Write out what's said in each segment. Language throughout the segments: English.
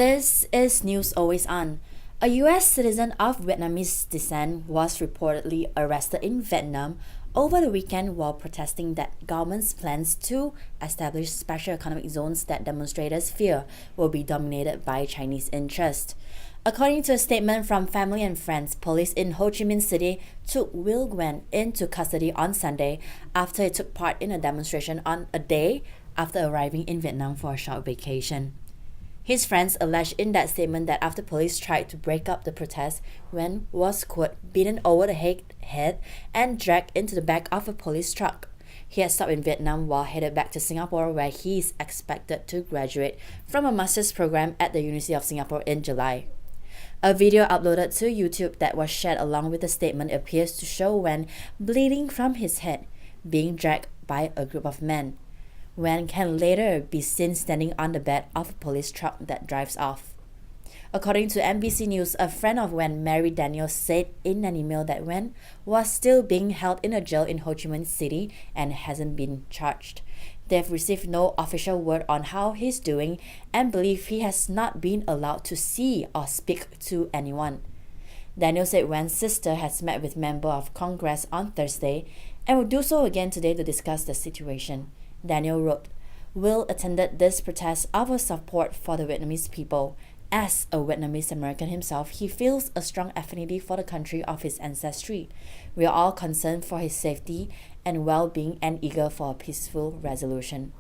This is News Always On. A U.S. citizen of Vietnamese descent was reportedly arrested in Vietnam over the weekend while protesting that government's plans to establish special economic zones that demonstrators fear will be dominated by Chinese interests. According to a statement from family and friends, police in Ho Chi Minh City took Nguyen into custody on Sunday after he took part in a demonstration on a day after arriving in Vietnam for a short vacation. His friends alleged in that statement that after police tried to break up the protest, Nguyen was, quote, beaten over the head and dragged into the back of a police truck. He had stopped in Vietnam while headed back to Singapore, where he is expected to graduate from a master's program at the University of Singapore in July. A video uploaded to YouTube that was shared along with the statement appears to show Nguyen bleeding from his head, being dragged by a group of men. Nguyen can later be seen standing on the bed of a police truck that drives off. According to NBC News, a friend of Nguyen, Mary Daniel, said in an email that Nguyen was still being held in a jail in Ho Chi Minh City and hasn't been charged. They've received no official word on how he's doing and believe he has not been allowed to see or speak to anyone. Daniel said Nguyen's sister has met with members of Congress on Thursday and will do so again today to discuss the situation. Daniel wrote, "Will attended this protest of support for the Vietnamese people. As a Vietnamese-American himself, he feels a strong affinity for the country of his ancestry. We are all concerned for his safety and well-being and eager for a peaceful resolution."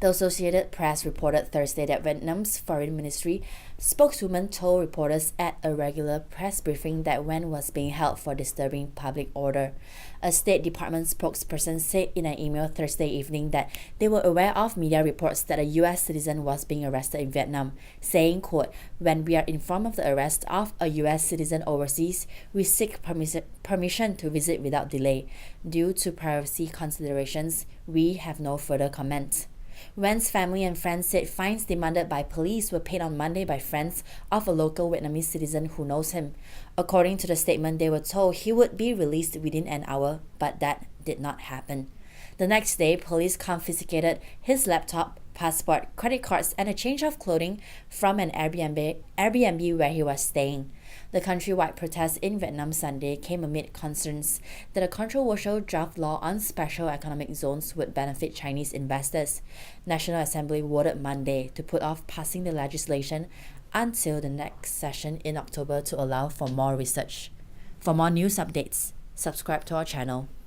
The Associated Press reported Thursday that Vietnam's Foreign Ministry spokeswoman told reporters at a regular press briefing that Nguyen was being held for disturbing public order. A State Department spokesperson said in an email Thursday evening that they were aware of media reports that a U.S. citizen was being arrested in Vietnam, saying, quote, "When we are informed of the arrest of a U.S. citizen overseas, we seek permission to visit without delay. Due to privacy considerations, we have no further comment." Nguyen's family and friends said fines demanded by police were paid on Monday by friends of a local Vietnamese citizen who knows him. According to the statement, they were told he would be released within an hour, but that did not happen. The next day, police confiscated his laptop, passport, credit cards, and a change of clothing from an Airbnb where he was staying. The countrywide protest in Vietnam Sunday came amid concerns that a controversial draft law on special economic zones would benefit Chinese investors. National Assembly voted Monday to put off passing the legislation until the next session in October to allow for more research. For more news updates, subscribe to our channel.